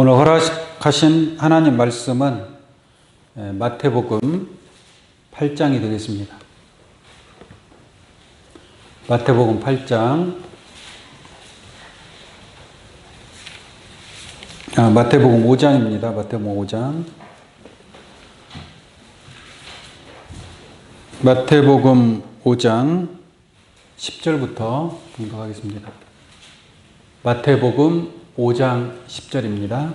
오늘 허락하신 하나님 말씀은 마태복음 8장이 되겠습니다. 마태복음 8장, 마태복음 5장입니다. 마태복음 5장. 마태복음 5장 10절부터 공독하겠습니다. 마태복음 5장 10절입니다.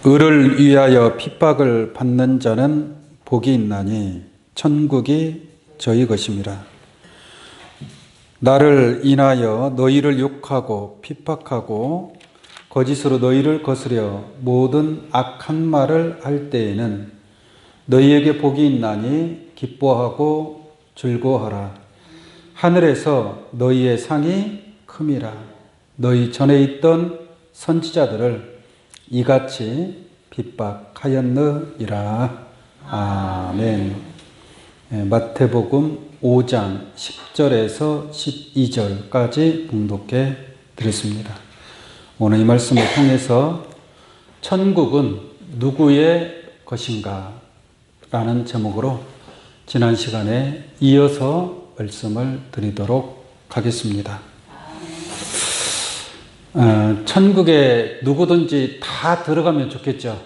의를 위하여 핍박을 받는 자는 복이 있나니 천국이 저희 것임이라. 나를 인하여 너희를 욕하고 핍박하고 거짓으로 너희를 거스려 모든 악한 말을 할 때에는 너희에게 복이 있나니 기뻐하고 즐거워하라. 하늘에서 너희의 상이 큼이라. 너희 전에 있던 선지자들을 이같이 핍박하였느니라. 아멘. 마태복음 5장 10절에서 12절까지 봉독해 드렸습니다. 오늘 이 말씀을 통해서 천국은 누구의 것인가 라는 제목으로 지난 시간에 이어서 말씀을 드리도록 하겠습니다. 천국에 누구든지 다 들어가면 좋겠죠.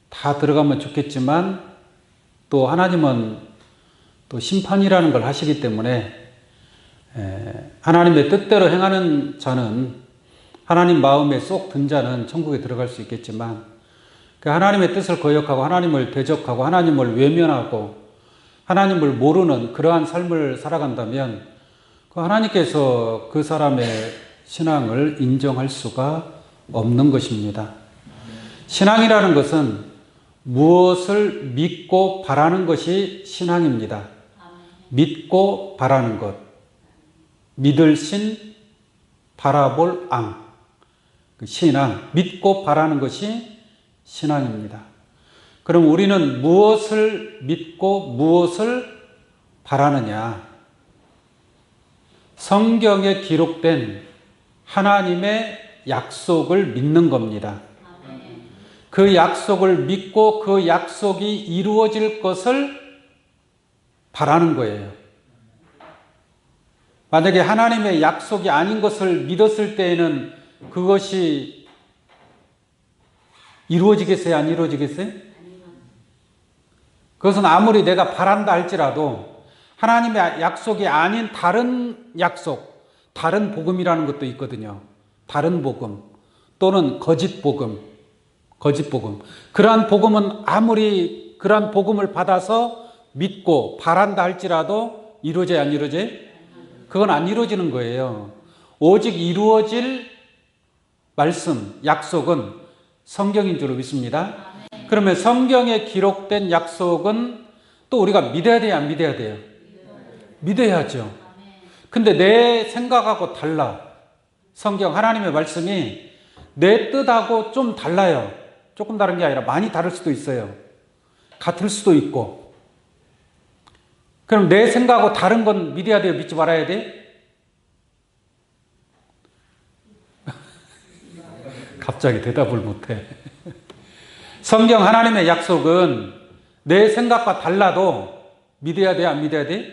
다 들어가면 좋겠지만 또 하나님은 또 심판이라는 걸 하시기 때문에 하나님의 뜻대로 행하는 자는, 하나님 마음에 쏙 든 자는 천국에 들어갈 수 있겠지만 그 하나님의 뜻을 거역하고 하나님을 대적하고 하나님을 외면하고 하나님을 모르는 그러한 삶을 살아간다면 그 하나님께서 그 사람의 신앙을 인정할 수가 없는 것입니다. 신앙이라는 것은 무엇을 믿고 바라는 것이 신앙입니다. 믿고 바라는 것. 믿을 신, 바라볼 앙. 그 신앙, 믿고 바라는 것이 신앙입니다. 그럼 우리는 무엇을 믿고 무엇을 바라느냐? 성경에 기록된 하나님의 약속을 믿는 겁니다. 그 약속을 믿고 그 약속이 이루어질 것을 바라는 거예요. 만약에 하나님의 약속이 아닌 것을 믿었을 때에는 그것이 이루어지겠어요? 안 이루어지겠어요? 그것은 아무리 내가 바란다 할지라도 하나님의 약속이 아닌 다른 약속, 다른 복음이라는 것도 있거든요. 다른 복음 또는 거짓 복음, 거짓 복음. 그러한 복음은 아무리 그러한 복음을 받아서 믿고 바란다 할지라도 이루어져야 안 이루어져요? 그건 안 이루어지는 거예요. 오직 이루어질 말씀, 약속은 성경인 줄로 믿습니다. 그러면 성경에 기록된 약속은 또 우리가 믿어야 돼요, 안 믿어야 돼요? 믿어야죠. 근데 내 생각하고 달라. 성경, 하나님의 말씀이 내 뜻하고 좀 달라요. 조금 다른 게 아니라 많이 다를 수도 있어요. 같을 수도 있고. 그럼 내 생각하고 다른 건 믿어야 돼요, 믿지 말아야 돼? 갑자기 대답을 못해. 성경 하나님의 약속은 내 생각과 달라도 믿어야 돼, 안 믿어야 돼?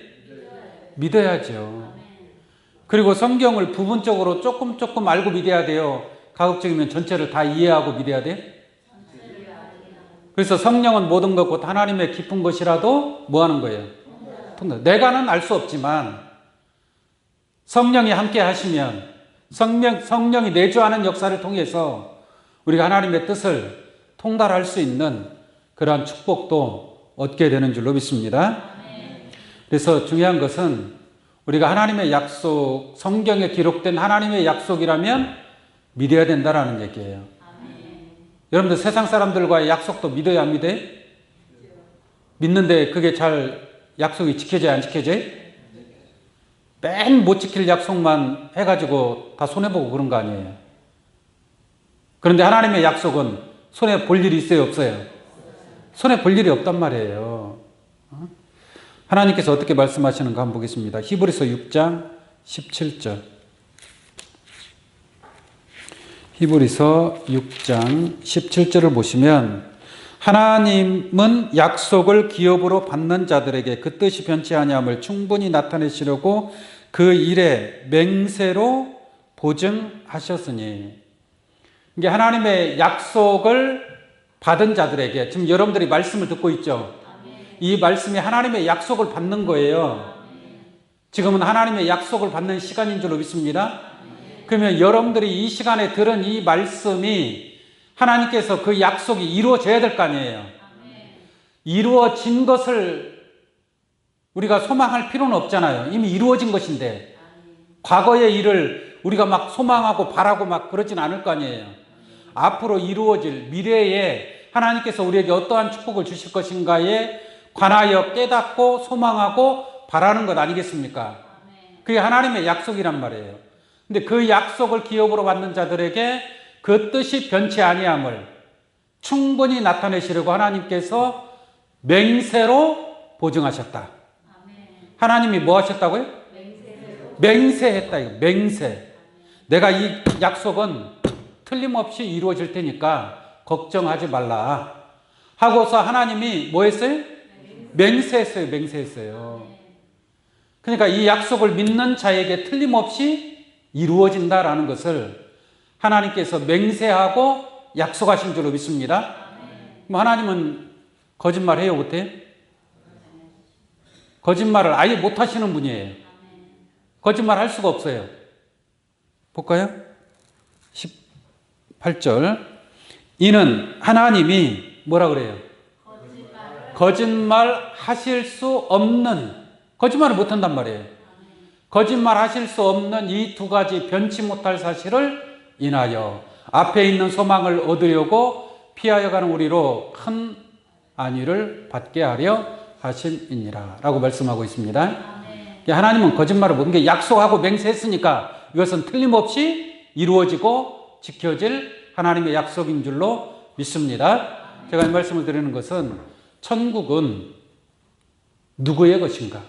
믿어야죠. 그리고 성경을 부분적으로 조금 알고 믿어야 돼요. 가급적이면 전체를 다 이해하고 믿어야 돼? 그래서 성령은 모든 것 곧 하나님의 깊은 것이라도 뭐 하는 거예요? 내가는 알 수 없지만 성령이 함께 하시면 성령이 내주하는 역사를 통해서 우리가 하나님의 뜻을 통달할 수 있는 그러한 축복도 얻게 되는 줄로 믿습니다. 그래서 중요한 것은 우리가 하나님의 약속, 성경에 기록된 하나님의 약속이라면 믿어야 된다라는 얘기예요. 여러분들 세상 사람들과의 약속도 믿어야 안 믿어요? 믿는데 그게 잘 약속이 지켜져야 안 지켜져요? 맨 못 지킬 약속만 해가지고 다 손해보고 그런 거 아니에요. 그런데 하나님의 약속은 손해 볼 일이 있어요, 없어요? 손해 볼 일이 없단 말이에요. 하나님께서 어떻게 말씀하시는가 한번 보겠습니다. 히브리서 6장 17절. 히브리서 6장 17절을 보시면 하나님은 약속을 기업으로 받는 자들에게 그 뜻이 변치 아니함을 충분히 나타내시려고 그 일에 맹세로 보증하셨으니, 이게 하나님의 약속을 받은 자들에게, 지금 여러분들이 말씀을 듣고 있죠. 이 말씀이 하나님의 약속을 받는 거예요. 지금은 하나님의 약속을 받는 시간인 줄로 믿습니다. 그러면 여러분들이 이 시간에 들은 이 말씀이 하나님께서 그 약속이 이루어져야 될 거 아니에요. 이루어진 것을 우리가 소망할 필요는 없잖아요. 이미 이루어진 것인데 과거의 일을 우리가 막 소망하고 바라고 막 그러진 않을 거 아니에요. 앞으로 이루어질 미래에 하나님께서 우리에게 어떠한 축복을 주실 것인가에 관하여 깨닫고 소망하고 바라는 것 아니겠습니까? 그게 하나님의 약속이란 말이에요. 근데 그 약속을 기업으로 받는 자들에게 그 뜻이 변치 아니함을 충분히 나타내시려고 하나님께서 맹세로 보증하셨다. 하나님이 뭐 하셨다고요? 맹세했다. 이거 맹세. 내가 이 약속은 틀림없이 이루어질 테니까 걱정하지 말라 하고서 하나님이 뭐 했어요? 맹세했어요. 맹세했어요. 그러니까 이 약속을 믿는 자에게 틀림없이 이루어진다라는 것을 하나님께서 맹세하고 약속하신 줄로 믿습니다. 그럼 하나님은 거짓말해요, 못해요? 거짓말을 아예 못하시는 분이에요. 거짓말 할 수가 없어요. 볼까요? 18절. 이는 하나님이 뭐라 그래요? 거짓말 하실 수 없는, 거짓말을 못한단 말이에요. 거짓말 하실 수 없는 이 두 가지 변치 못할 사실을 인하여 앞에 있는 소망을 얻으려고 피하여 가는 우리로 큰 안위를 받게 하려 하심이니라 라고 말씀하고 있습니다. 하나님은 거짓말을 모든 게 약속하고 맹세했으니까 이것은 틀림없이 이루어지고 지켜질 하나님의 약속인 줄로 믿습니다. 제가 이 말씀을 드리는 것은 천국은 누구의 것인가?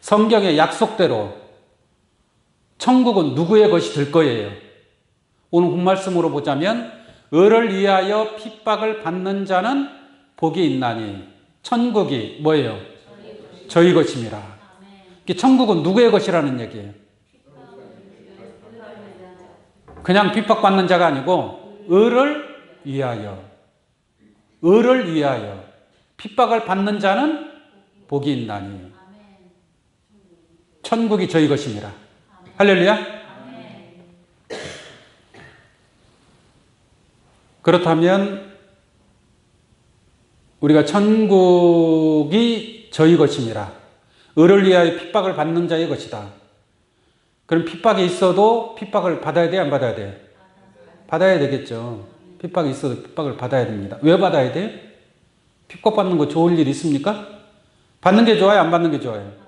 성경의 약속대로 천국은 누구의 것이 될 거예요. 오늘 본 말씀으로 보자면 의를 위하여 핍박을 받는 자는 복이 있나니 천국이 뭐예요? 저희 것입니다. 천국은 누구의 것이라는 얘기예요. 그냥 핍박받는 자가 아니고 의를 위하여 핍박을 받는 자는 복이 있나니 천국이 저희 것입니다. 할렐루야. 그렇다면 우리가 천국이 저희 것입니다. 의를 위하여 핍박을 받는 자의 것이다. 그럼 핍박이 있어도 핍박을 받아야 돼, 안 받아야 돼? 받아야 되겠죠. 핍박이 있어도 핍박을 받아야 됩니다. 왜 받아야 돼요? 핍박받는 거 좋을 일 있습니까? 받는 게 좋아요, 안 받는 게 좋아요?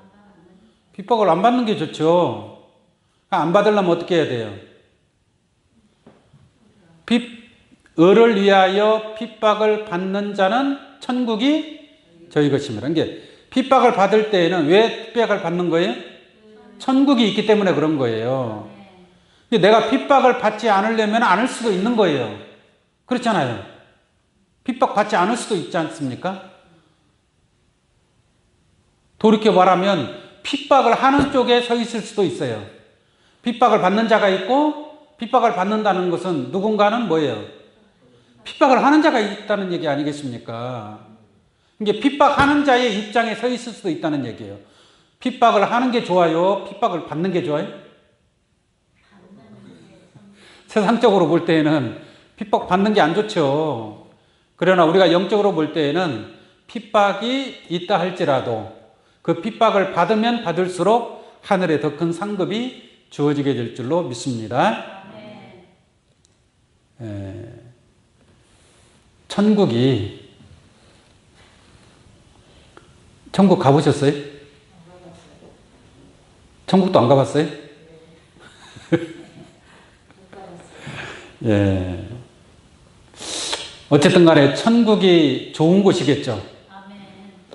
핍박을 안 받는 게 좋죠. 안 받으려면 어떻게 해야 돼요? 의를 위하여 핍박을 받는 자는 천국이 저희 것입니다. 이게 핍박을 받을 때에는 왜 핍박을 받는 거예요? 천국이 있기 때문에 그런 거예요. 근데 내가 핍박을 받지 않으려면 않을 수도 있는 거예요. 그렇잖아요. 핍박 받지 않을 수도 있지 않습니까? 돌이켜 말하면 핍박을 하는 쪽에 서 있을 수도 있어요. 핍박을 받는 자가 있고 핍박을 받는다는 것은 누군가는 뭐예요? 핍박을 하는 자가 있다는 얘기 아니겠습니까? 이게 핍박하는 자의 입장에 서 있을 수도 있다는 얘기예요. 핍박을 하는 게 좋아요? 핍박을 받는 게 좋아요? 세상적으로 볼 때에는 핍박 받는 게 안 좋죠. 그러나 우리가 영적으로 볼 때에는 핍박이 있다 할지라도 그 핍박을 받으면 받을수록 하늘에 더 큰 상급이 주어지게 될 줄로 믿습니다. 천국 가보셨어요? 천국도 안 가봤어요? 예. 어쨌든 간에 천국이 좋은 곳이겠죠.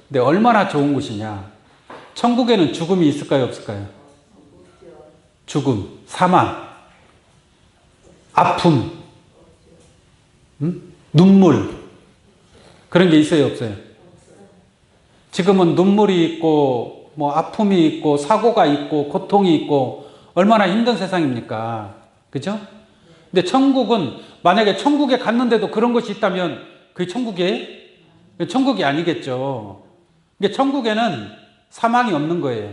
근데 얼마나 좋은 곳이냐? 천국에는 죽음이 있을까요, 없을까요? 죽음, 사망. 아픔, 눈물, 그런 게 있어요, 없어요? 지금은 눈물이 있고, 뭐 아픔이 있고, 사고가 있고, 고통이 있고, 얼마나 힘든 세상입니까? 그죠? 근데 천국은, 만약에 천국에 갔는데도 그런 것이 있다면, 그게 천국이 아니겠죠. 근데 천국에는 사망이 없는 거예요.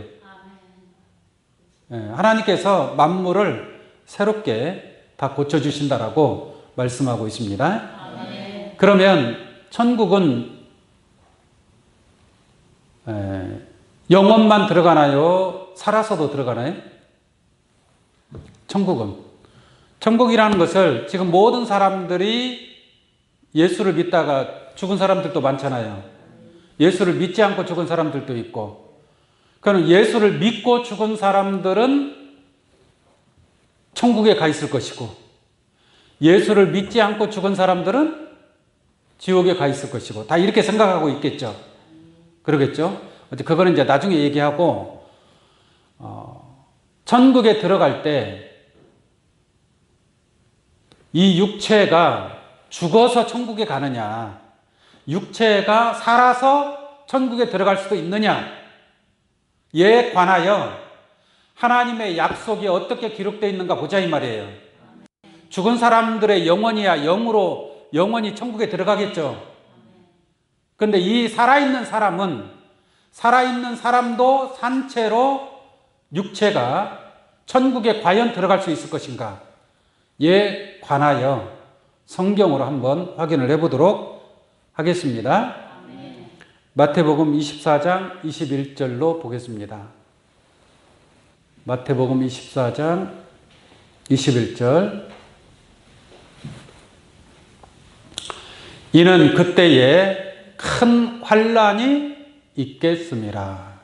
하나님께서 만물을 새롭게 다 고쳐주신다라고 말씀하고 있습니다. 그러면 천국은 영혼만 들어가나요? 살아서도 들어가나요? 천국이라는 것을 지금 모든 사람들이 예수를 믿다가 죽은 사람들도 많잖아요. 예수를 믿지 않고 죽은 사람들도 있고, 그러면 예수를 믿고 죽은 사람들은 천국에 가 있을 것이고, 예수를 믿지 않고 죽은 사람들은 지옥에 가 있을 것이고, 다 이렇게 생각하고 있겠죠. 그러겠죠. 그거는 이제 나중에 얘기하고, 천국에 들어갈 때 이 육체가 죽어서 천국에 가느냐, 육체가 살아서 천국에 들어갈 수도 있느냐에 관하여 하나님의 약속이 어떻게 기록되어 있는가 보자 이 말이에요. 죽은 사람들의 영혼이야 영으로 영원히 천국에 들어가겠죠. 그런데 이 살아있는 사람도 산채로 육체가 천국에 과연 들어갈 수 있을 것인가 에 관하여 성경으로 한번 확인을 해보도록 하겠습니다. 마태복음 24장 21절로 보겠습니다. 마태복음 24장 21절. 이는 그때에 큰 환난이 있겠습니다.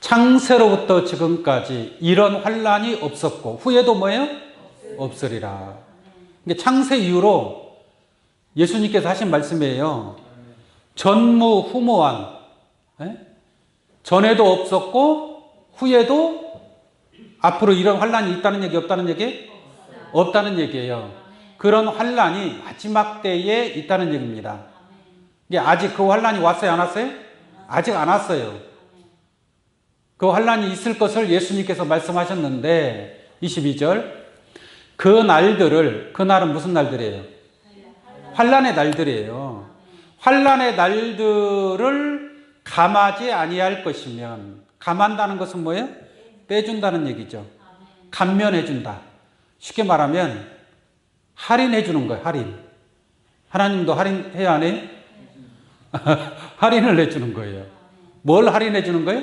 창세로부터 지금까지 이런 환난이 없었고 후에도 뭐예요? 없으리라. 창세 이후로 예수님께서 하신 말씀이에요. 전무후무한, 전에도 없었고 후에도 앞으로 이런 환난이 있다는 얘기 없다는 얘기? 없다는 얘기예요. 그런 환난이 마지막 때에 있다는 얘기입니다. 아직 그 환난이 왔어요 안 왔어요? 아직 안 왔어요. 그 환난이 있을 것을 예수님께서 말씀하셨는데 22절 그 날들을, 그 날은 무슨 날들이에요? 환난의 날들이에요. 환난의 날들을 감하지 아니할 것이면, 감한다는 것은 뭐예요? 빼준다는 얘기죠. 감면해준다. 쉽게 말하면 할인해주는 거예요. 할인. 하나님도 할인해야 안 해요? 할인을 해주는 거예요. 뭘 할인해주는 거예요?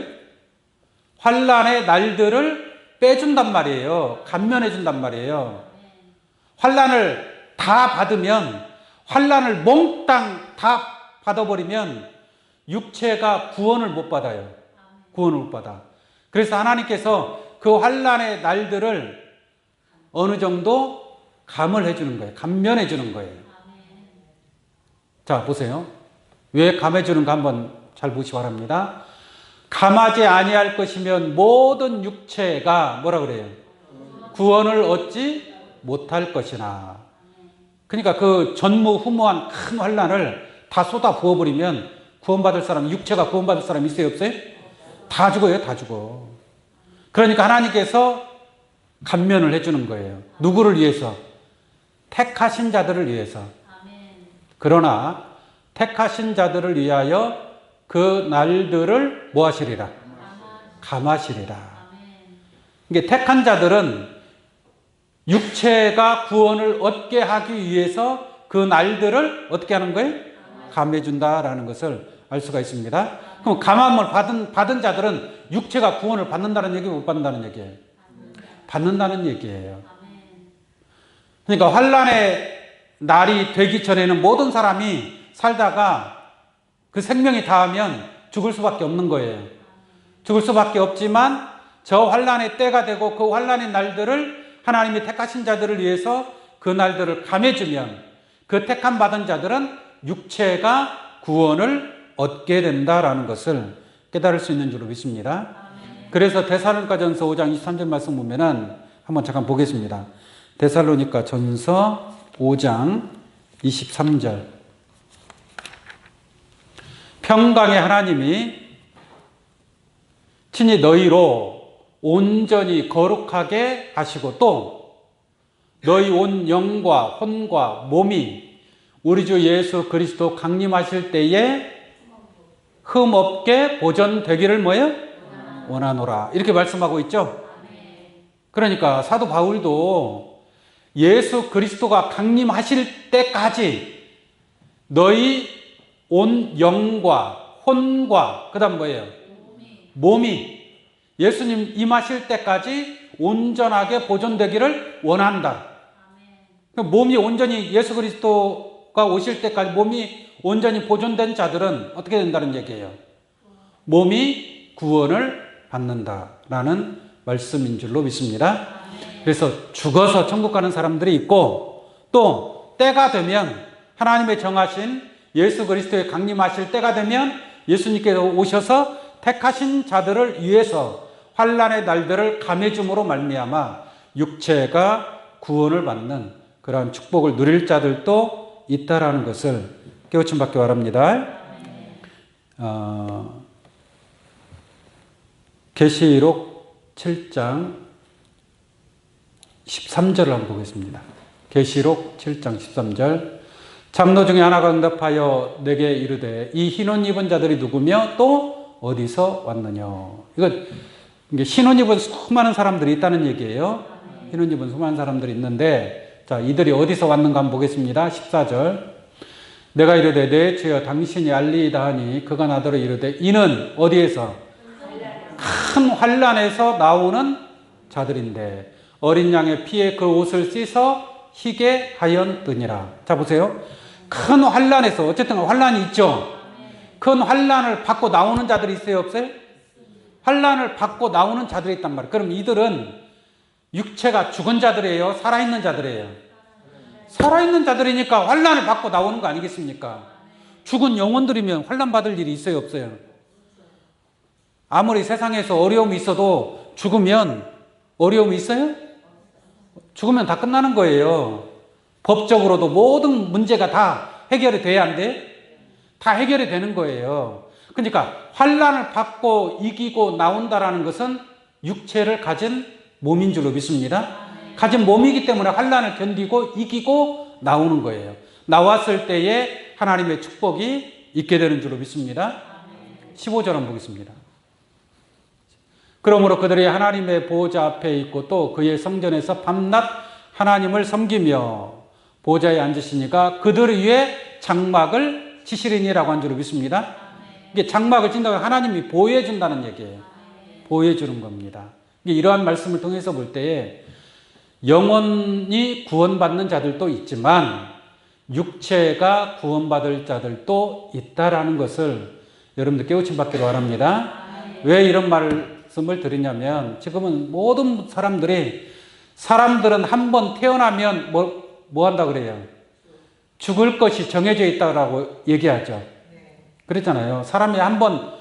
환난의 날들을 빼준단 말이에요. 감면해준단 말이에요. 환난을 다 받으면, 환난을 몽땅 다 받아버리면 육체가 구원을 못 받아요. 구원을 못 받아. 그래서 하나님께서 그 환난의 날들을 어느 정도 감을 해주는 거예요. 감면해주는 거예요. 자, 보세요. 왜 감해주는가 한번 잘 보시기 바랍니다. 감하지 아니할 것이면 모든 육체가 뭐라 그래요? 구원을 얻지 못할 것이나. 그러니까 그 전무후무한 큰 환난을 다 쏟아 부어버리면 구원받을 사람, 육체가 구원받을 사람 있어요 없어요? 다 죽어요. 다 죽어. 그러니까 하나님께서 감면을 해주는 거예요. 누구를 위해서? 택하신 자들을 위해서. 그러나 택하신 자들을 위하여 그 날들을 뭐 하시리라? 감하시리라. 이게 택한 자들은 육체가 구원을 얻게 하기 위해서 그 날들을 어떻게 하는 거예요? 감해준다라는 것을 알 수가 있습니다. 그럼 감함을 받은 자들은 육체가 구원을 받는다는 얘기예요? 못 받는다는 얘기예요? 받는다는 얘기예요. 그러니까 환난의 날이 되기 전에는 모든 사람이 살다가 그 생명이 닿으면 죽을 수밖에 없는 거예요. 죽을 수밖에 없지만 저 환난의 때가 되고 그 환난의 날들을 하나님이 택하신 자들을 위해서 그 날들을 감해주면 그 택함 받은 자들은 육체가 구원을 얻게 된다라는 것을 깨달을 수 있는 줄로 믿습니다. 그래서 데살로니가전서 5장 23절 말씀 보면은 한번 잠깐 보겠습니다. 데살로니가 전서 5장 23절. 평강의 하나님이 친히 너희로 온전히 거룩하게 하시고 또 너희 온 영과 혼과 몸이 우리 주 예수 그리스도 강림하실 때에 흠없게 보존되기를 뭐예요? 원하노라. 이렇게 말씀하고 있죠. 그러니까 사도 바울도 예수 그리스도가 강림하실 때까지 너희 온 영과 혼과 그 다음 뭐예요? 몸이 예수님 임하실 때까지 온전하게 보존되기를 원한다. 몸이 온전히 예수 그리스도가 오실 때까지 몸이 온전히 보존된 자들은 어떻게 된다는 얘기예요? 몸이 구원을 받는다라는 말씀인 줄로 믿습니다. 그래서 죽어서 천국 가는 사람들이 있고 또 때가 되면 하나님의 정하신 예수 그리스도의 강림하실 때가 되면 예수님께서 오셔서 택하신 자들을 위해서 환난의 날들을 감해줌으로 말미암아 육체가 구원을 받는 그러한 축복을 누릴 자들도 있다라는 것을 깨우침 받기 바랍니다. 계시록 7장 13절을 한번 보겠습니다. 계시록 7장 13절. 장로 중에 하나가 응답하여 내게 이르되 이 흰옷 입은 자들이 누구며 또 어디서 왔느냐. 이게 흰옷 입은 수많은 사람들이 있다는 얘기예요. 흰옷 입은 수많은 사람들이 있는데 자, 이들이 어디서 왔는가 한번 보겠습니다. 14절. 내가 이르되 내 주여 당신이 알리이다 하니 그가 나더러 이르되 이는 어디에서? 큰 환난에서 나오는 자들인데 어린 양의 피에 그 옷을 씻어 희게 하였느니라. 자, 보세요. 큰 환난에서 어쨌든 환난이 있죠. 큰 환난을 받고 나오는 자들이 있어요, 없어요? 환난을 받고 나오는 자들이 있단 말이에요. 그럼 이들은 육체가 죽은 자들이에요, 살아있는 자들이에요? 살아있는 자들이니까 환난을 받고 나오는 거 아니겠습니까? 죽은 영혼들이면 환난 받을 일이 있어요, 없어요? 아무리 세상에서 어려움이 있어도 죽으면 어려움이 있어요? 죽으면 다 끝나는 거예요. 법적으로도 모든 문제가 다 해결이 돼야 안 돼? 다 해결이 되는 거예요. 그러니까 환난을 받고 이기고 나온다라는 것은 육체를 가진 몸인 줄로 믿습니다. 가진 몸이기 때문에 환난을 견디고 이기고 나오는 거예요. 나왔을 때에 하나님의 축복이 있게 되는 줄로 믿습니다. 15절 한번 보겠습니다. 그러므로 그들이 하나님의 보호자 앞에 있고 또 그의 성전에서 밤낮 하나님을 섬기며 보호자에 앉으시니까 그들을 위해 장막을 치시리니라고 한 줄로 믿습니다. 이게 장막을 친다고 하나님이 보호해 준다는 얘기예요. 보호해 주는 겁니다. 이러한 말씀을 통해서 볼 때에 영혼이 구원받는 자들도 있지만 육체가 구원받을 자들도 있다라는 것을 여러분들 깨우침 받기로 바랍니다. 왜 이런 말씀을 드리냐면 지금은 모든 사람들은 한 번 태어나면 뭐 한다 그래요? 죽을 것이 정해져 있다고 얘기하죠. 그랬잖아요. 사람이 한 번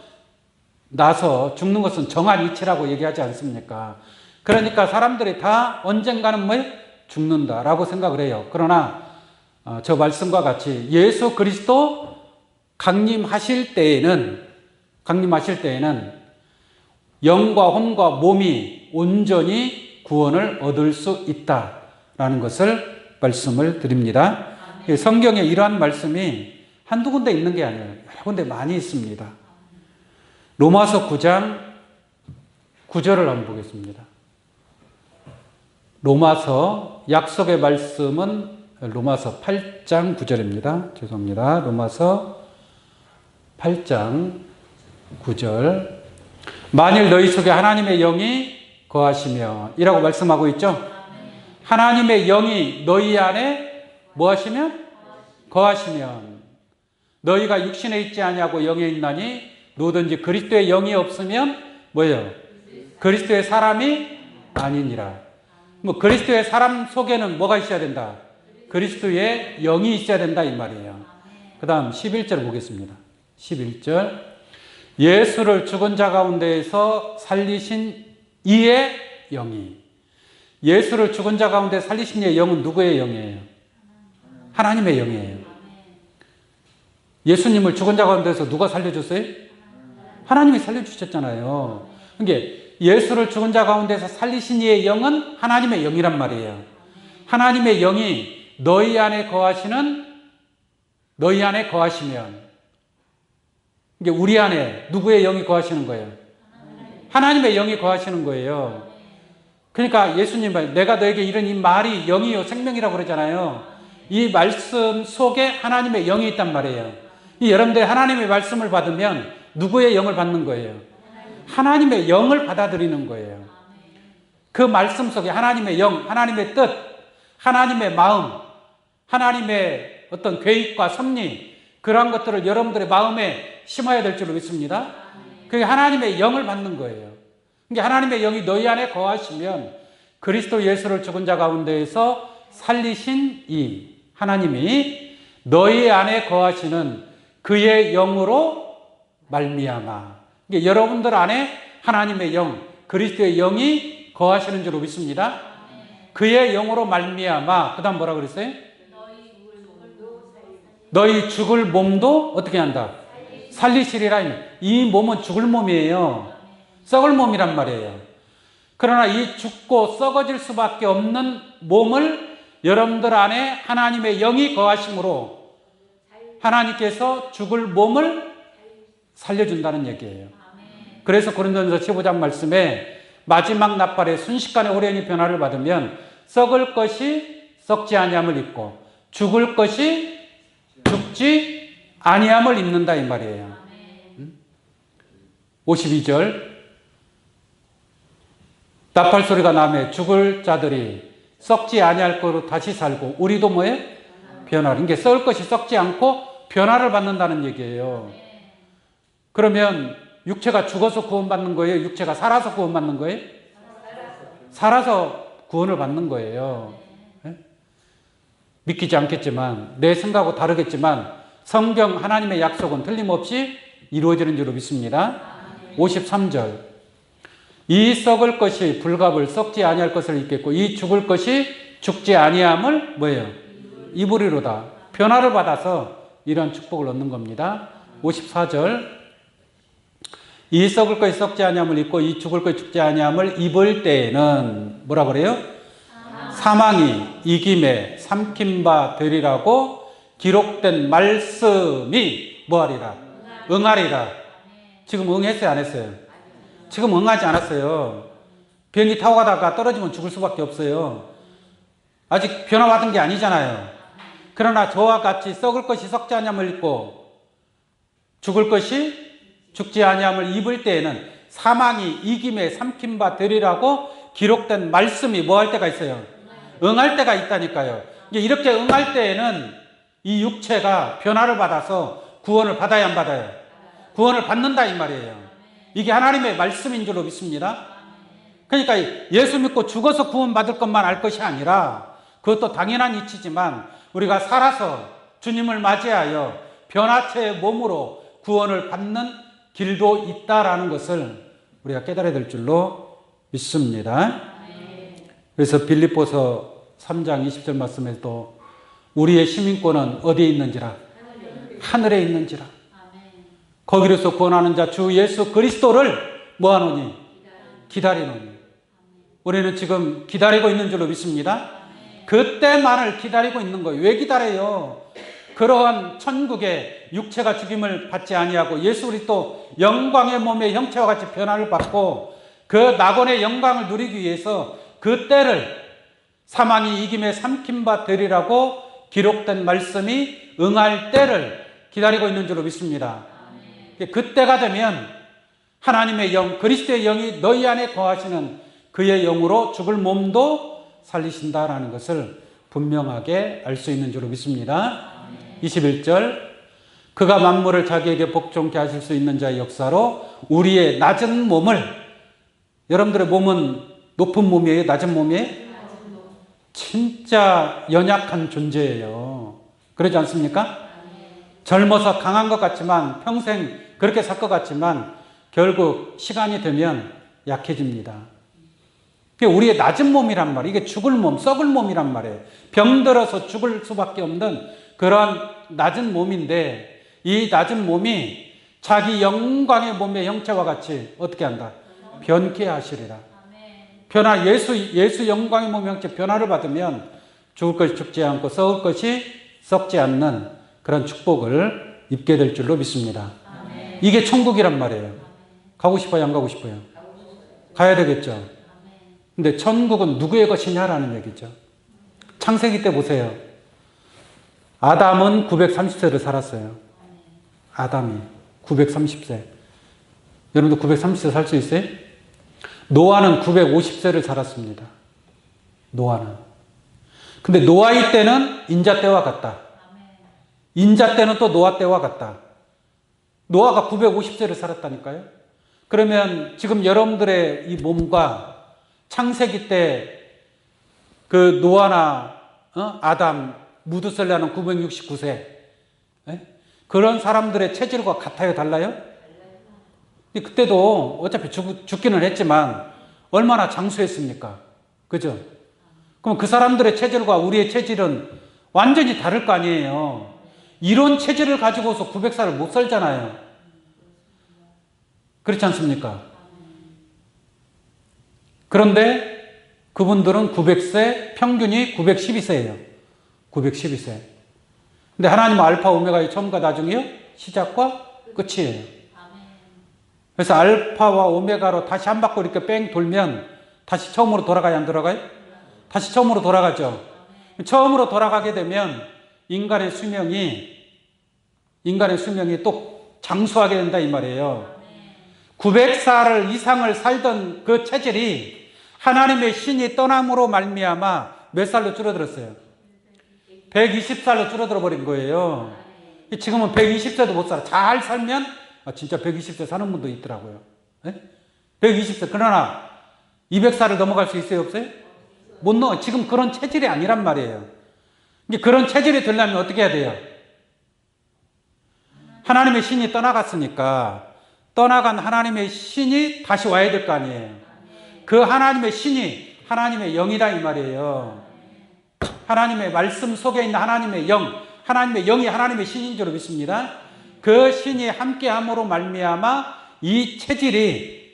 나서 죽는 것은 정한 이치라고 얘기하지 않습니까? 그러니까 사람들이 다 언젠가는 죽는다라고 생각을 해요. 그러나 저 말씀과 같이 예수 그리스도 강림하실 때에는 영과 혼과 몸이 온전히 구원을 얻을 수 있다라는 것을 말씀을 드립니다. 성경에 이러한 말씀이 한두 군데 있는 게 아니에요. 여러 군데 많이 있습니다. 로마서 9장 9절을 한번 보겠습니다. 로마서 약속의 말씀은 로마서 8장 9절입니다. 죄송합니다. 로마서 8장 9절. 만일 너희 속에 하나님의 영이 거하시면 이라고 말씀하고 있죠. 하나님의 영이 너희 안에 뭐 하시면? 거하시면 너희가 육신에 있지 아니하고 영에 있나니 누구든지 그리스도의 영이 없으면 뭐예요? 그리스도의 사람이 아니니라. 그리스도의 사람 속에는 뭐가 있어야 된다? 그리스도의 영이 있어야 된다 이 말이에요. 그 다음 11절 보겠습니다. 11절. 예수를 죽은 자 가운데에서 살리신 이의 영이. 예수를 죽은 자 가운데 살리신 이의 영은 누구의 영이에요? 하나님의 영이에요. 예수님을 죽은 자 가운데서 누가 살려줬어요? 하나님이 살려주셨잖아요. 그러니까 예수를 죽은 자 가운데서 살리신 이의 영은 하나님의 영이란 말이에요. 하나님의 영이 너희 안에 거하시면 이게 우리 안에 누구의 영이 거하시는 거예요? 하나님의 영이 거하시는 거예요. 그러니까 예수님 말, 내가 너에게 이른 이 말이 영이요 생명이라고 그러잖아요. 이 말씀 속에 하나님의 영이 있단 말이에요. 여러분들 하나님의 말씀을 받으면 누구의 영을 받는 거예요? 하나님의 영을 받아들이는 거예요. 그 말씀 속에 하나님의 영, 하나님의 뜻, 하나님의 마음, 하나님의 어떤 계획과 섭리, 그러한 것들을 여러분들의 마음에 심어야 될 줄로 믿습니다. 그게 하나님의 영을 받는 거예요. 그러니까 하나님의 영이 너희 안에 거하시면 그리스도 예수를 죽은 자 가운데에서 살리신 이 하나님이 너희 안에 거하시는 그의 영으로 말미암아. 그러니까 여러분들 안에 하나님의 영, 그리스도의 영이 거하시는 줄로 믿습니다. 그의 영으로 말미암아. 그 다음 뭐라 그랬어요? 너희 죽을 몸도 어떻게 한다? 살리시리라. 이 몸은 죽을 몸이에요. 썩을 몸이란 말이에요. 그러나 이 죽고 썩어질 수밖에 없는 몸을 여러분들 안에 하나님의 영이 거하심으로 하나님께서 죽을 몸을 살려준다는 얘기예요. 그래서 고린도전서 15장 말씀에 마지막 나팔에 순식간에 호련히 변화를 받으면 썩을 것이 썩지 아니함을 입고 죽을 것이 죽지 아니함을 입는다 이 말이에요. 52절 나팔 소리가 나매 죽을 자들이 썩지 아니할 거로 다시 살고 우리도 뭐예요? 변화를. 이게 썩을 것이 썩지 않고 변화를 받는다는 얘기예요. 그러면 육체가 죽어서 구원받는 거예요? 육체가 살아서 구원받는 거예요? 살아서 구원을 받는 거예요. 네? 믿기지 않겠지만 내 생각하고 다르겠지만 성경 하나님의 약속은 틀림없이 이루어지는 줄로 믿습니다. 53절 이 썩을 것이 불갑을 썩지 아니할 것을 입겠고 이 죽을 것이 죽지 아니함을 뭐예요? 입으리로다. 변화를 받아서 이런 축복을 얻는 겁니다. 54절 이 썩을 것이 썩지 아니함을 입고 이 죽을 것이 죽지 아니함을 입을 때에는 뭐라 그래요? 사망이 이김에 삼킨 바 되리라고 기록된 말씀이 뭐하리라? 응하리라. 지금 응했어요? 안 했어요? 지금 응하지 않았어요. 비행기 타고 가다가 떨어지면 죽을 수밖에 없어요. 아직 변화받은 게 아니잖아요. 그러나 저와 같이 썩을 것이 썩지 아니함을 입고 죽을 것이 죽지 아니함을 입을 때에는 사망이 이김에 삼킨 바 되리라고 기록된 말씀이 뭐 할 때가 있어요? 응할 때가 있다니까요. 이렇게 응할 때에는 이 육체가 변화를 받아서 구원을 받아야 안 받아요? 구원을 받는다 이 말이에요. 이게 하나님의 말씀인 줄로 믿습니다. 그러니까 예수 믿고 죽어서 구원받을 것만 알 것이 아니라 그것도 당연한 이치지만 우리가 살아서 주님을 맞이하여 변화체의 몸으로 구원을 받는 길도 있다라는 것을 우리가 깨달아야 될 줄로 믿습니다. 그래서 빌립보서 3장 20절 말씀에도 우리의 시민권은 어디에 있는지라? 하늘에 있는지라. 거기로서 구원하는 자 주 예수 그리스도를 뭐하노니? 기다리노니. 우리는 지금 기다리고 있는 줄로 믿습니다. 그때만을 기다리고 있는 거예요. 왜 기다려요? 그러한 천국의 육체가 죽임을 받지 아니하고 예수 그리스도 영광의 몸의 형체와 같이 변화를 받고 그 낙원의 영광을 누리기 위해서 그 때를 사망이 이김에 삼킨 바 되리라고 기록된 말씀이 응할 때를 기다리고 있는 줄로 믿습니다. 그때가 되면 하나님의 영, 그리스도의 영이 너희 안에 거하시는 그의 영으로 죽을 몸도 살리신다라는 것을 분명하게 알 수 있는 줄로 믿습니다. 21절 그가 만물을 자기에게 복종케 하실 수 있는 자의 역사로 우리의 낮은 몸을, 여러분들의 몸은 높은 몸이에요? 낮은 몸이에요? 진짜 연약한 존재예요. 그러지 않습니까? 젊어서 강한 것 같지만 평생 그렇게 살 것 같지만 결국 시간이 되면 약해집니다. 이게 우리의 낮은 몸이란 말이에요. 이게 죽을 몸, 썩을 몸이란 말이에요. 병들어서 죽을 수밖에 없는 그런 낮은 몸인데, 이 낮은 몸이 자기 영광의 몸의 형체와 같이 어떻게 한다? 변케 하시리라. 변화, 예수 영광의 몸의 형체 변화를 받으면 죽을 것이 죽지 않고 썩을 것이 썩지 않는 그런 축복을 입게 될 줄로 믿습니다. 이게 천국이란 말이에요. 가고 싶어요? 안 가고 싶어요? 가야 되겠죠. 근데 천국은 누구의 것이냐라는 얘기죠. 창세기 때 보세요. 아담은 930세를 살았어요. 아담이 930세. 여러분도 930세 살 수 있어요? 노아는 950세를 살았습니다. 노아는. 근데 노아의 때는 인자 때와 같다. 인자 때는 또 노아 때와 같다. 노아가 950세를 살았다니까요. 그러면 지금 여러분들의 이 몸과 창세기 때 그 노아나 아담, 무드셀라는 969세 그런 사람들의 체질과 같아요? 달라요? 그때도 어차피 죽기는 했지만 얼마나 장수했습니까? 그죠? 그럼 그 사람들의 체질과 우리의 체질은 완전히 다를 거 아니에요. 이런 체질을 가지고서 900살을 못 살잖아요. 그렇지 않습니까? 그런데 그분들은 900세, 평균이 912세예요. 912세. 근데 하나님은 알파 오메가의 처음과 나중이요? 시작과 끝이에요. 그래서 알파와 오메가로 다시 한 바퀴 이렇게 뺑 돌면 다시 처음으로 돌아가요? 안 돌아가요? 다시 처음으로 돌아가죠. 처음으로 돌아가게 되면 인간의 수명이 또 장수하게 된다 이 말이에요. 900살 이상을 살던 그 체질이 하나님의 신이 떠남으로 말미암아 몇 살로 줄어들었어요? 120살로 줄어들어 버린 거예요. 지금은 120세도 못 살아. 잘 살면 진짜 120세 사는 분도 있더라고요. 120세. 그러나 200살을 넘어갈 수 있어요? 없어요? 못 넘어. 지금 그런 체질이 아니란 말이에요. 그런 체질이 되려면 어떻게 해야 돼요? 하나님의 신이 떠나갔으니까 떠나간 하나님의 신이 다시 와야 될 거 아니에요. 그 하나님의 신이 하나님의 영이다 이 말이에요. 하나님의 말씀 속에 있는 하나님의 영, 하나님의 영이 하나님의 신인 줄 믿습니다. 그 신이 함께함으로 말미암아 이 체질이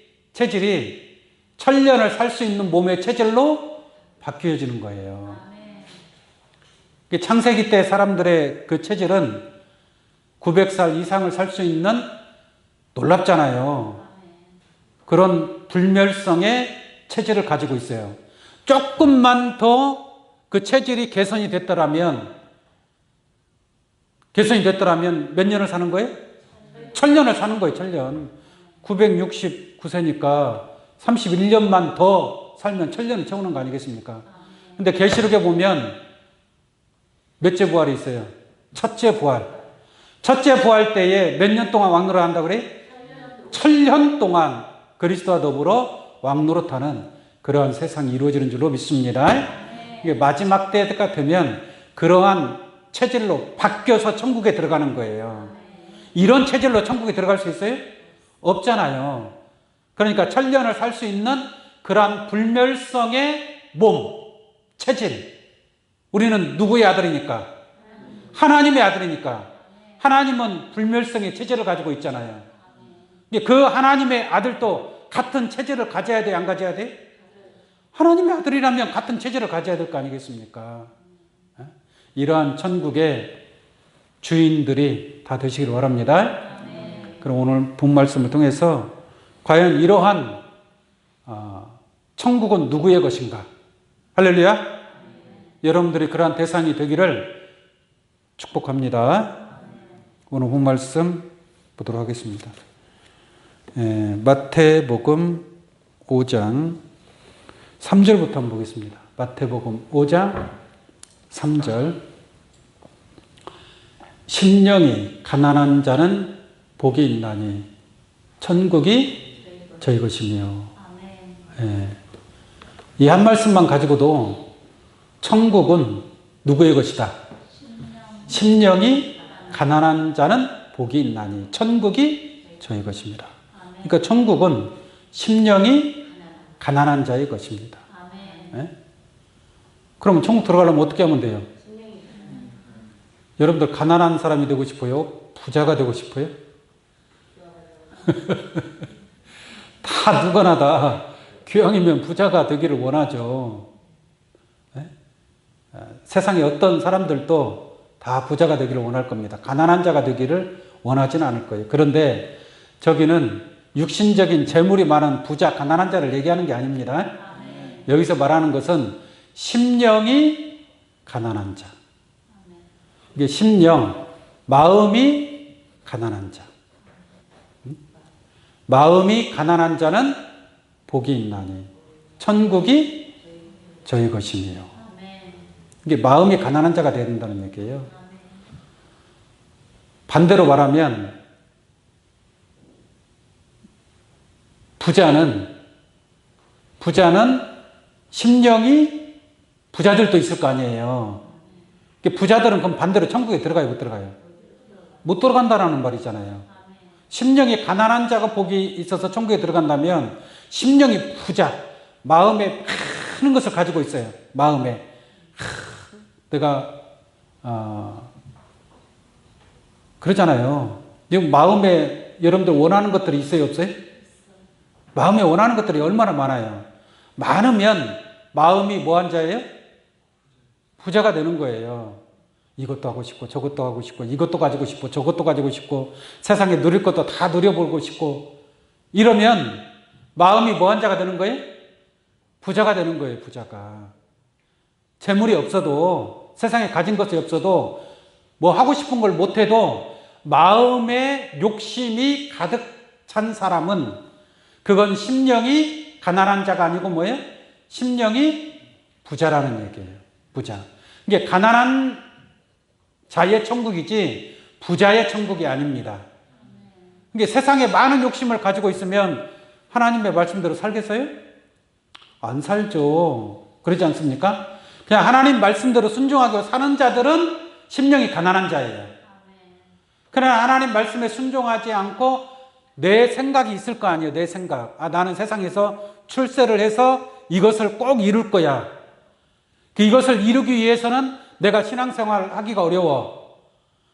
천년을 살 수 있는 몸의 체질로 바뀌어지는 거예요. 창세기 때 사람들의 그 체질은 900살 이상을 살 수 있는 놀랍잖아요. 그런 불멸성의 체질을 가지고 있어요. 조금만 더 그 체질이 개선이 됐더라면 몇 년을 사는 거예요? 1000년을 사는 거예요. 1000년. 969세니까 31년만 더 살면 1000년을 채우는 거 아니겠습니까? 근데 계시록에 보면 몇째 부활이 있어요? 첫째 부활. 첫째 부활 때에 몇 년 동안 왕노릇 한다고 그래? 1000년 동안 그리스도와 더불어 왕노릇하는 그러한 세상이 이루어지는 줄로 믿습니다. 이게 마지막 때가 되면 그러한 체질로 바뀌어서 천국에 들어가는 거예요. 이런 체질로 천국에 들어갈 수 있어요? 없잖아요. 그러니까 1000년을 살 수 있는 그러한 불멸성의 몸, 체질. 우리는 누구의 아들이니까? 하나님의 아들이니까. 하나님은 불멸성의 체질을 가지고 있잖아요. 그 하나님의 아들도 같은 체질을 가져야 돼, 안 가져야 돼? 하나님의 아들이라면 같은 체질을 가져야 될 거 아니겠습니까? 이러한 천국의 주인들이 다 되시기를 바랍니다. 그럼 오늘 본 말씀을 통해서 과연 이러한 천국은 누구의 것인가? 할렐루야! 여러분들이 그러한 대상이 되기를 축복합니다. 오늘 본 말씀 보도록 하겠습니다. 마태복음 5장 3절부터 한번 보겠습니다. 마태복음 5장 3절. 심령이 가난한 자는 복이 있나니 천국이 저희 것이며. 이 한 말씀만 가지고도 천국은 누구의 것이다? 심령이 가난한 자는 복이 있나니 천국이 저희 것입니다. 그러니까 천국은 심령이 가난한 자의 것입니다. 예? 그러면 천국 들어가려면 어떻게 하면 돼요? 여러분들 가난한 사람이 되고 싶어요? 부자가 되고 싶어요? 다 누구나 다 교양이면 부자가 되기를 원하죠. 예? 세상에 어떤 사람들도 다 부자가 되기를 원할 겁니다. 가난한 자가 되기를 원하지는 않을 거예요. 그런데 저기는 육신적인 재물이 많은 부자, 가난한 자를 얘기하는 게 아닙니다. 여기서 말하는 것은 심령이 가난한 자. 이게 심령, 마음이 가난한 자. 마음이 가난한 자는 복이 있나니 천국이 저희 것이니요. 이게 마음이 가난한 자가 되야 된다는 얘기예요. 반대로 말하면 부자는 심령이 부자들도 있을 거 아니에요. 부자들은 그럼 반대로 천국에 들어가요, 못 들어가요? 못 들어간다라는 말이잖아요. 심령이 가난한 자가 복이 있어서 천국에 들어간다면 심령이 부자, 마음에 많은 것을 가지고 있어요. 마음에 내가 그러잖아요. 마음에 여러분들 원하는 것들이 있어요, 없어요? 마음에 원하는 것들이 얼마나 많아요. 많으면 마음이 뭐한 자예요? 부자가 되는 거예요. 이것도 하고 싶고 저것도 하고 싶고 이것도 가지고 싶고 저것도 가지고 싶고 세상에 누릴 것도 다 누려보고 싶고 이러면 마음이 뭐한 자가 되는 거예요? 부자가 되는 거예요. 부자가. 재물이 없어도 세상에 가진 것이 없어도 뭐 하고 싶은 걸 못해도 마음에 욕심이 가득 찬 사람은 그건 심령이 가난한 자가 아니고 뭐예요? 심령이 부자라는 얘기예요. 부자. 이게 가난한 자의 천국이지 부자의 천국이 아닙니다. 이게 세상에 많은 욕심을 가지고 있으면 하나님의 말씀대로 살겠어요? 안 살죠. 그러지 않습니까? 그냥 하나님 말씀대로 순종하고 사는 자들은 심령이 가난한 자예요. 그러나 하나님 말씀에 순종하지 않고 내 생각이 있을 거 아니에요. 내 생각. 나는 세상에서 출세를 해서 이것을 꼭 이룰 거야. 이것을 이루기 위해서는 내가 신앙생활을 하기가 어려워.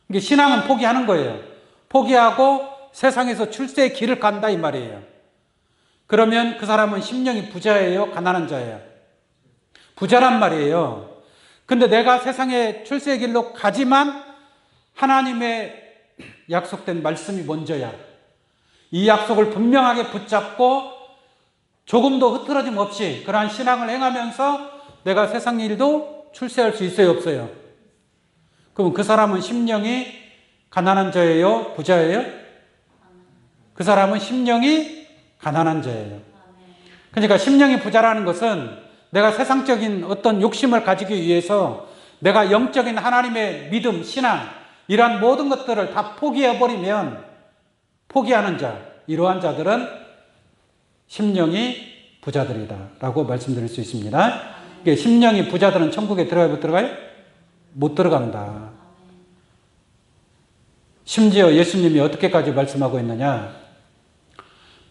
이게 신앙은 포기하는 거예요. 포기하고 세상에서 출세의 길을 간다 이 말이에요. 그러면 그 사람은 심령이 부자예요? 가난한 자예요? 부자란 말이에요. 근데 내가 세상의 출세의 길로 가지만 하나님의 약속된 말씀이 먼저야. 이 약속을 분명하게 붙잡고 조금도 흐트러짐 없이 그러한 신앙을 행하면서 내가 세상 일도 출세할 수 있어요, 없어요? 그럼 그 사람은 심령이 가난한 자예요, 부자예요? 그 사람은 심령이 가난한 자예요. 그러니까 심령이 부자라는 것은 내가 세상적인 어떤 욕심을 가지기 위해서 내가 영적인 하나님의 믿음, 신앙 이러한 모든 것들을 다 포기해버리면 포기하는 자, 이러한 자들은 심령이 부자들이다 라고 말씀드릴 수 있습니다. 심령이 부자들은 천국에 들어가요, 못 들어가요? 못 들어간다. 심지어 예수님이 어떻게까지 말씀하고 있느냐?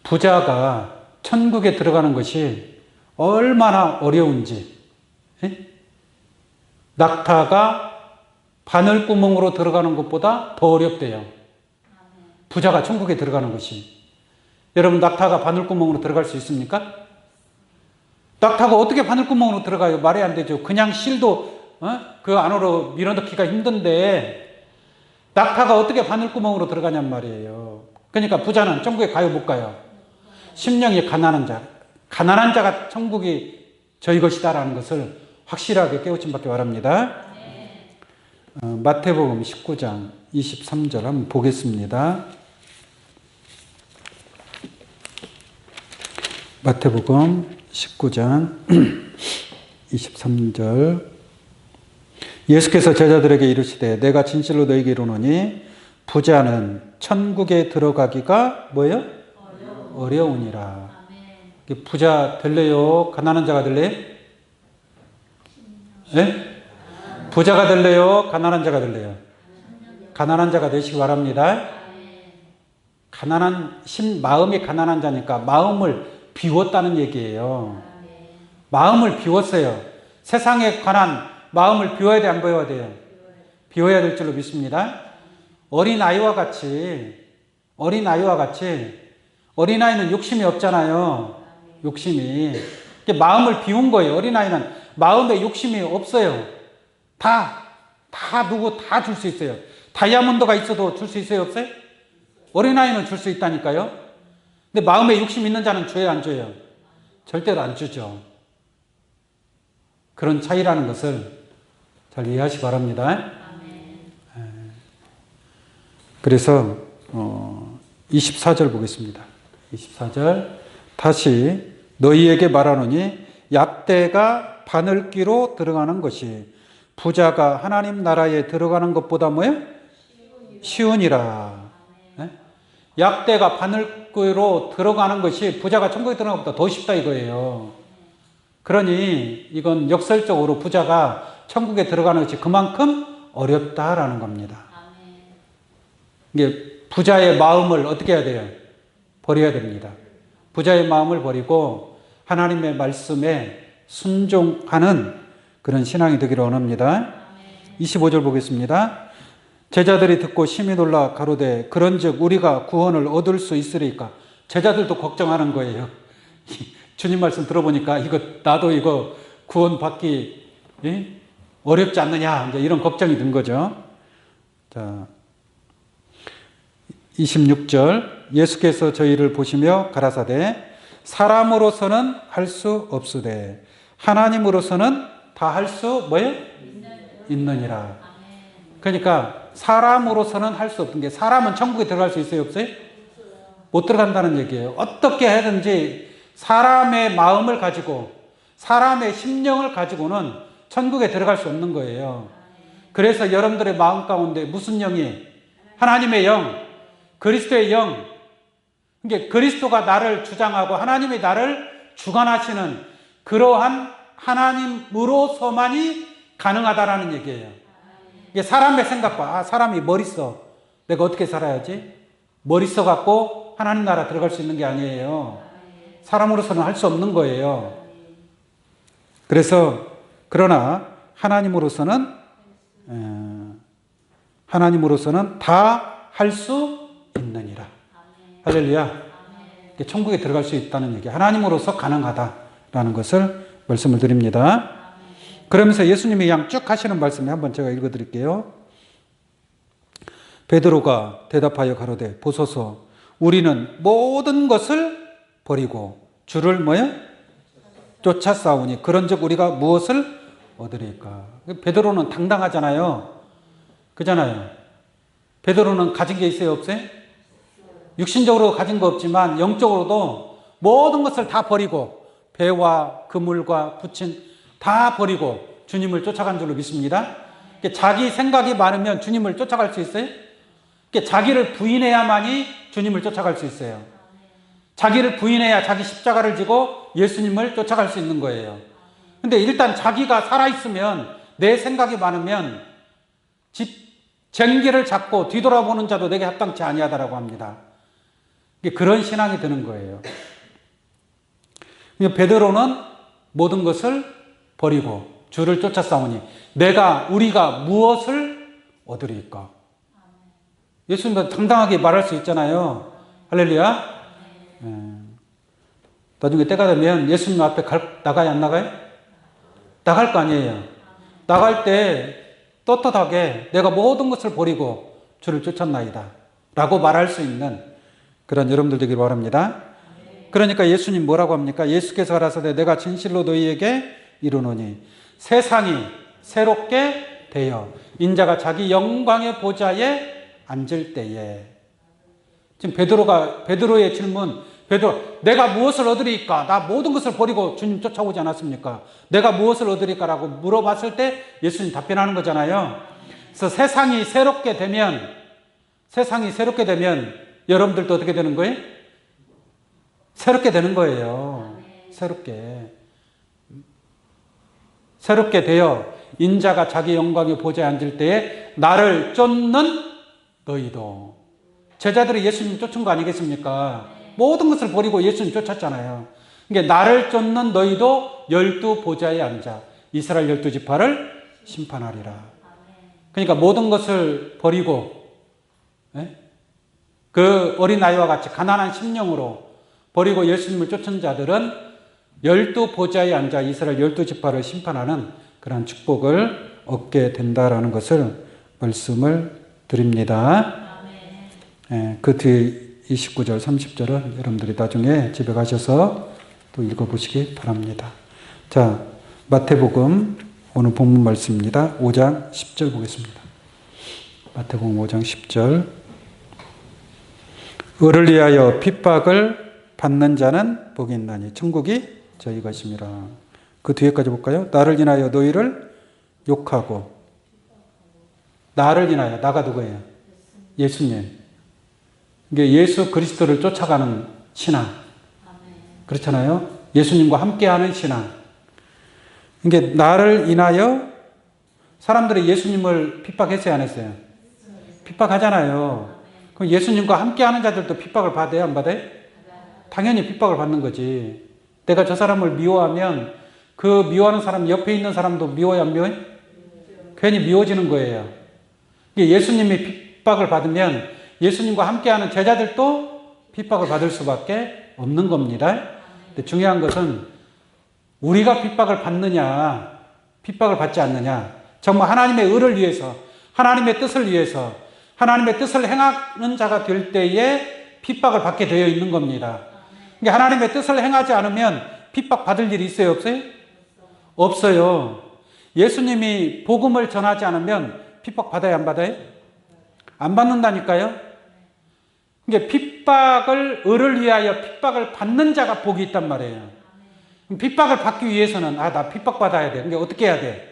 부자가 천국에 들어가는 것이 얼마나 어려운지. 낙타가 바늘구멍으로 들어가는 것보다 더 어렵대요. 부자가 천국에 들어가는 것이. 여러분, 낙타가 바늘구멍으로 들어갈 수 있습니까? 낙타가 어떻게 바늘구멍으로 들어가요? 말이 안 되죠. 그냥 실도 그 안으로 밀어넣기가 힘든데 낙타가 어떻게 바늘구멍으로 들어가냔 말이에요. 그러니까 부자는 천국에 가요, 못 가요? 심령이 가난한 자, 가난한 자가 천국이 저희 것이다라는 것을 확실하게 깨우침 받기 바랍니다. 마태복음 19장 23절 한번 보겠습니다. 마태복음 19장 23절 예수께서 제자들에게 이르시되 내가 진실로 너희에게 이르노니 부자는 천국에 들어가기가 뭐예요? 어려우니라. 부자 될래요? 가난한 자가 될래요? 네? 부자가 될래요? 가난한 자가 될래요? 가난한 자가 되시기 바랍니다. 마음이 가난한 자니까 마음을 비웠다는 얘기예요. 마음을 비웠어요. 세상에 관한 마음을 비워야 돼, 안 비워야 돼요? 비워야 될 줄로 믿습니다. 어린아이와 같이 어린아이는 욕심이 없잖아요. 욕심이. 마음을 비운 거예요. 어린아이는 마음에 욕심이 없어요. 누구 다 줄 수 있어요. 다이아몬드가 있어도 줄 수 있어요, 없어요? 어린아이는 줄 수 있다니까요. 근데 마음에 욕심 있는 자는 줘요, 안 줘요? 절대로 안 주죠. 그런 차이라는 것을 잘 이해하시기 바랍니다. 그래서 24절 보겠습니다. 24절 다시 너희에게 말하노니 약대가 바늘귀로 들어가는 것이 부자가 하나님 나라에 들어가는 것보다 뭐예요? 쉬우니라. 약대가 바늘귀로 들어가는 것이 부자가 천국에 들어가는 것보다 더 쉽다 이거예요. 그러니 이건 역설적으로 부자가 천국에 들어가는 것이 그만큼 어렵다라는 겁니다. 이게 부자의 마음을 어떻게 해야 돼요? 버려야 됩니다. 부자의 마음을 버리고 하나님의 말씀에 순종하는 그런 신앙이 되기를 원합니다. 25절 보겠습니다. 제자들이 듣고 심히 놀라 가로되 그런즉 우리가 구원을 얻을 수 있으리까. 제자들도 걱정하는 거예요. 주님 말씀 들어보니까 나도 이거 구원 받기 어렵지 않느냐 이런 걱정이 든 거죠. 자, 26절 예수께서 저희를 보시며 가라사대 사람으로서는 할 수 없으되 하나님으로서는 다 할 수 뭐예요? 있느니라. 그러니까 사람으로서는 할 수 없는 게 사람은 천국에 들어갈 수 있어요, 없어요? 못 들어간다는 얘기예요. 어떻게 하든지 사람의 마음을 가지고 사람의 심령을 가지고는 천국에 들어갈 수 없는 거예요. 그래서 여러분들의 마음 가운데 무슨 영이? 하나님의 영, 그리스도의 영. 그러니까 그리스도가 나를 주장하고 하나님이 나를 주관하시는 그러한 하나님으로서만이 가능하다라는 얘기예요. 이게 사람의 생각과 사람이 머리 써. 내가 어떻게 살아야지? 머리 써갖고 하나님 나라 들어갈 수 있는 게 아니에요. 사람으로서는 할 수 없는 거예요. 그래서 그러나 하나님으로서는 다 할 수 있느니라. 할렐루야. 천국에 들어갈 수 있다는 얘기. 하나님으로서 가능하다라는 것을 말씀을 드립니다. 그러면서 예수님이 그냥 쭉 하시는 말씀을 한번 제가 읽어드릴게요. 베드로가 대답하여 가로되 보소서 우리는 모든 것을 버리고 주를 뭐야? 쫓아 싸우니 그런즉 우리가 무엇을 얻으리까? 베드로는 당당하잖아요. 그잖아요. 베드로는 가진 게 있어요, 없어요? 육신적으로 가진 거 없지만 영적으로도 모든 것을 다 버리고 배와 그물과 부친 다 버리고 주님을 쫓아간 줄로 믿습니다. 자기 생각이 많으면 주님을 쫓아갈 수 있어요? 자기를 부인해야만이 주님을 쫓아갈 수 있어요. 자기를 부인해야 자기 십자가를 지고 예수님을 쫓아갈 수 있는 거예요. 근데 일단 자기가 살아있으면 내 생각이 많으면 쟁기를 잡고 뒤돌아보는 자도 내게 합당치 아니하다라고 합니다. 그런 신앙이 드는 거예요. 베드로는 모든 것을 버리고 주를 쫓아 싸우니 우리가 무엇을 얻으리까? 예수님도 당당하게 말할 수 있잖아요. 할렐루야. 나중에 때가 되면 예수님 앞에 나가요, 안 나가요? 나갈 거 아니에요. 나갈 때 떳떳하게 내가 모든 것을 버리고 주를 쫓았나이다 라고 말할 수 있는 그런 여러분들 되기를 바랍니다. 그러니까 예수님 뭐라고 합니까? 예수께서 가라사대 내가 진실로 너희에게 이르노니 세상이 새롭게 되어 인자가 자기 영광의 보좌에 앉을 때에. 지금 베드로의 질문, 베드로 내가 무엇을 얻으리까? 나 모든 것을 버리고 주님 쫓아오지 않았습니까? 내가 무엇을 얻으리까? 라고 물어봤을 때 예수님 답변하는 거잖아요. 그래서 세상이 새롭게 되면 여러분들도 어떻게 되는 거예요? 새롭게 되는 거예요. 새롭게 되어 인자가 자기 영광의 보좌에 앉을 때에 나를 쫓는 너희도. 제자들이 예수님 쫓은 거 아니겠습니까? 모든 것을 버리고 예수님 쫓았잖아요. 그러니까 나를 쫓는 너희도 12보좌에 앉아 이스라엘 12지파를 심판하리라. 그러니까 모든 것을 버리고 그 어린아이와 같이 가난한 심령으로 버리고 예수님을 쫓은 자들은 12보좌에 앉아 이스라엘 12지파를 심판하는 그런 축복을 얻게 된다라는 것을 말씀을 드립니다. 그 뒤에 29절, 30절은 여러분들이 나중에 집에 가셔서 또 읽어보시기 바랍니다. 자, 마태복음 오늘 본문 말씀입니다. 5장 10절 보겠습니다. 마태복음 5장 10절. 의를 위하여 핍박을 받는 자는 복이 있나니 천국이 저희 것임이라. 그 뒤에까지 볼까요? 나를 인하여 너희를 욕하고. 나를 인하여, 나가 누구예요? 예수님. 이게 예수 그리스도를 쫓아가는 신앙. 그렇잖아요. 예수님과 함께하는 신앙. 이게 나를 인하여 사람들이 예수님을 핍박했어요, 안 했어요? 핍박하잖아요. 그럼 예수님과 함께하는 자들도 핍박을 받아요, 안 받아요? 당연히 핍박을 받는 거지. 내가 저 사람을 미워하면 그 미워하는 사람 옆에 있는 사람도 미워요, 안 미워요? 괜히 미워지는 거예요. 예수님이 핍박을 받으면 예수님과 함께하는 제자들도 핍박을 받을 수밖에 없는 겁니다. 근데 중요한 것은 우리가 핍박을 받느냐, 핍박을 받지 않느냐. 정말 하나님의 의를 위해서, 하나님의 뜻을 위해서, 하나님의 뜻을 행하는 자가 될 때에 핍박을 받게 되어 있는 겁니다. 그러니까 하나님의 뜻을 행하지 않으면 핍박 받을 일이 있어요, 없어요? 없어요. 예수님이 복음을 전하지 않으면 핍박 받아요, 안 받아요? 안 받는다니까요. 그러니까 핍박을, 의를 위하여 핍박을 받는 자가 복이 있단 말이에요. 핍박을 받기 위해서는 나 핍박 받아야 돼. 그러니까 어떻게 해야 돼?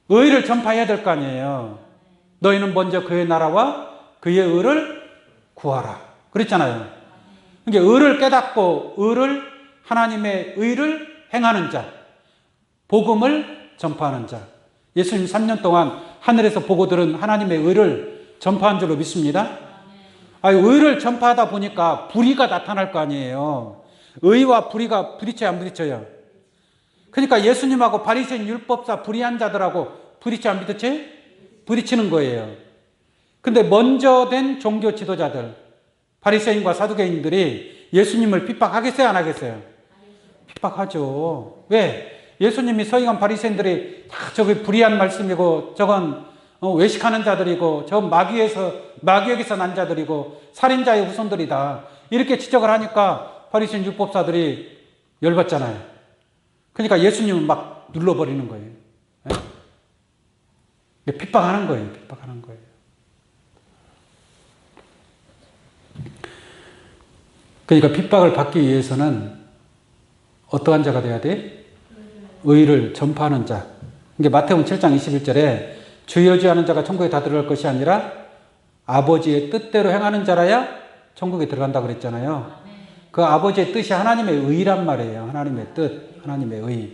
의를 전파해야 될 거 아니에요. 너희는 먼저 그의 나라와 그의 의를 구하라. 그랬잖아요. 그러니까 의를 깨닫고 의를, 하나님의 의를 행하는 자, 복음을 전파하는 자. 예수님 3년 동안 하늘에서 보고 들은 하나님의 의를 전파한 줄로 믿습니다. 의를 전파하다 보니까 불의가 나타날 거 아니에요. 의와 불의가 부딪혀야 안 부딪혀요? 그러니까 예수님하고 바리새인 율법사 불의한 자들하고 부딪혀 안 부딪혀요? 부딪히는 거예요. 근데 먼저 된 종교 지도자들, 바리새인과 사두개인들이 예수님을 핍박하겠어요, 안 하겠어요? 핍박하죠. 왜? 예수님이 서기관 바리새인들이 저기 불의한 말씀이고 저건 외식하는 자들이고 저건 마귀에게서 난 자들이고 살인자의 후손들이다. 이렇게 지적을 하니까 바리새인 율법사들이 열받잖아요. 그러니까 예수님은 막 눌러버리는 거예요. 네? 핍박하는 거예요. 핍박하는 거예요. 그러니까 핍박을 받기 위해서는 어떠한 자가 돼야 돼? 의를 전파하는 자. 그러니까 마태복음 7장 21절에 주여 주여 하는 자가 천국에 다 들어갈 것이 아니라 아버지의 뜻대로 행하는 자라야 천국에 들어간다고 그랬잖아요. 그 아버지의 뜻이 하나님의 의란 말이에요. 하나님의 뜻, 하나님의 의.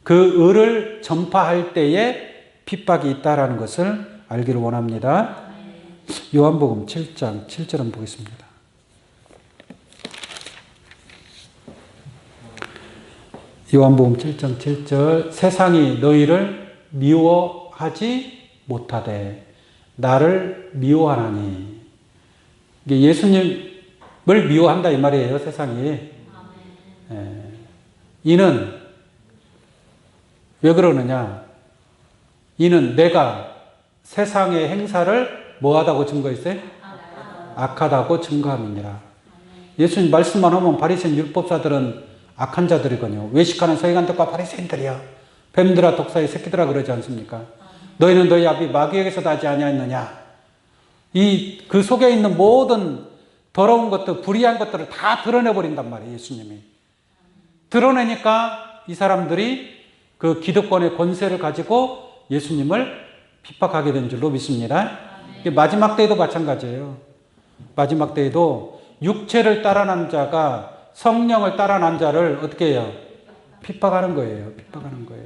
그 의를 전파할 때에 핍박이 있다라는 것을 알기를 원합니다. 요한복음 7장 7절 한번 보겠습니다. 요한복음 7장 7절. 세상이 너희를 미워하지 못하되 나를 미워하나니. 이게 예수님을 미워한다 이 말이에요, 세상이. 이는 왜 그러느냐? 이는 내가 세상의 행사를 뭐하다고 증거했어요? 악하다고 증거함이니라. 예수님 말씀만 하면 바리새인 율법사들은 악한 자들이거든요. 외식하는 서기관들과 바리새인들이요. 뱀들아 독사의 새끼들아 그러지 않습니까? 너희는 너희 아비 마귀에게서 나지 아니하였느냐? 그 속에 있는 모든 더러운 것들, 불의한 것들을 다 드러내버린단 말이에요, 예수님이. 드러내니까 이 사람들이 그 기득권의 권세를 가지고 예수님을 핍박하게 된 줄로 믿습니다. 마지막 때에도 마찬가지예요. 마지막 때에도 육체를 따라난 자가 성령을 따라난 자를 어떻게 해요? 핍박하는 거예요. 핍박하는 거예요.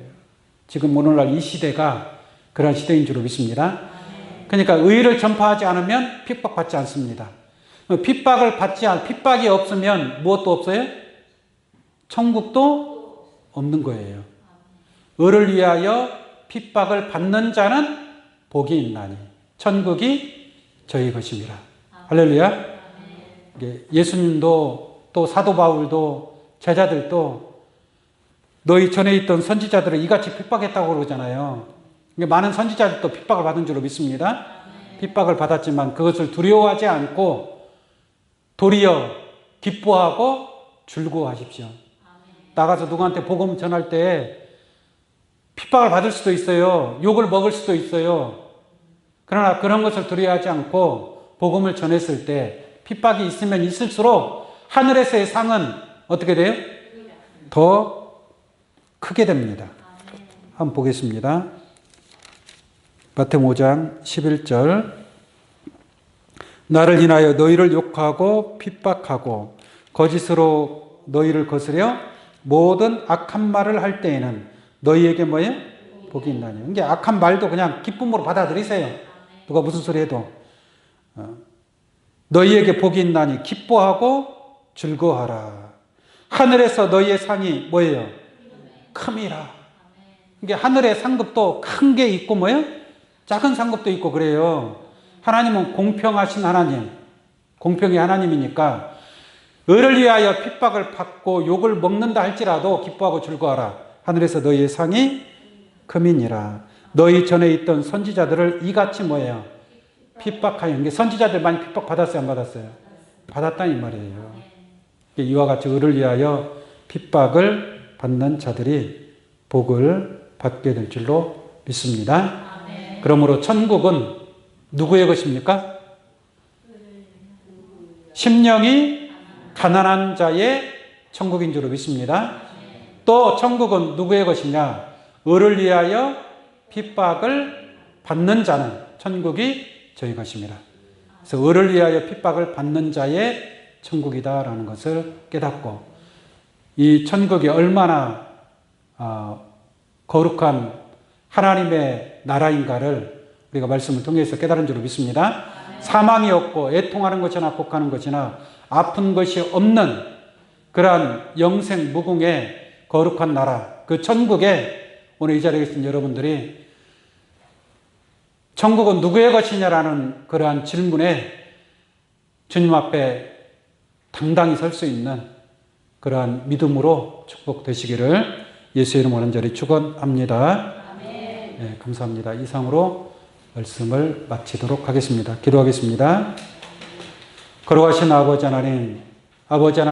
지금 오늘날 이 시대가 그런 시대인 줄로 믿습니다. 그러니까 의를 전파하지 않으면 핍박받지 않습니다. 핍박을 핍박이 없으면 무엇도 없어요? 천국도 없는 거예요. 의를 위하여 핍박을 받는 자는 복이 있나니 천국이 저희 것입니다. 할렐루야. 예수님도 또 사도 바울도 제자들도 너희 전에 있던 선지자들을 이같이 핍박했다고 그러잖아요. 많은 선지자들도 핍박을 받은 줄로 믿습니다. 핍박을 받았지만 그것을 두려워하지 않고 도리어 기뻐하고 즐거워하십시오. 나가서 누구한테 복음 전할 때 핍박을 받을 수도 있어요. 욕을 먹을 수도 있어요. 그러나 그런 것을 두려워하지 않고 복음을 전했을 때 핍박이 있으면 있을수록 하늘에서의 상은 어떻게 돼요? 더 크게 됩니다. 한번 보겠습니다. 마태복음 5장 11절 나를 인하여 너희를 욕하고 핍박하고 거짓으로 너희를 거스려 모든 악한 말을 할 때에는 너희에게 뭐예요? 복이 있나니. 이게 악한 말도 그냥 기쁨으로 받아들이세요. 누가 무슨 소리 해도. 너희에게 복이 있나니 기뻐하고 즐거워하라. 하늘에서 너희의 상이 뭐예요? 큼이라. 이게 하늘의 상급도 큰 게 있고 뭐예요? 작은 상급도 있고 그래요. 하나님은 공평하신 하나님, 공평의 하나님이니까 의를 위하여 핍박을 받고 욕을 먹는다 할지라도 기뻐하고 즐거워하라. 하늘에서 너희의 상이 금이니라. 너희 전에 있던 선지자들을 이같이 뭐예요? 핍박하여. 이게 선지자들 많이 핍박 받았어요, 안 받았어요? 받았다 이 말이에요. 이와 같이 의를 위하여 핍박을 받는 자들이 복을 받게 될 줄로 믿습니다. 그러므로 천국은 누구의 것입니까? 심령이 가난한 자의 천국인 줄로 믿습니다. 또 천국은 누구의 것이냐? 의를 위하여 핍박을 받는 자는 천국이 저희 것입니다. 그래서 의를 위하여 핍박을 받는 자의 천국이다라는 것을 깨닫고 이 천국이 얼마나 거룩한 하나님의 나라인가를 우리가 말씀을 통해서 깨달은 줄로 믿습니다. 사망이 없고 애통하는 것이나 곡하는 것이나 아픈 것이 없는 그러한 영생 무궁의 거룩한 나라, 그 천국에 오늘 이 자리에 계신 여러분들이 천국은 누구의 것이냐라는 그러한 질문에 주님 앞에 당당히 설 수 있는 그러한 믿음으로 축복되시기를 예수의 이름으로 간절히 축원합니다. 네, 감사합니다. 이상으로 말씀을 마치도록 하겠습니다. 기도하겠습니다. 거룩하신 아버지 하나님,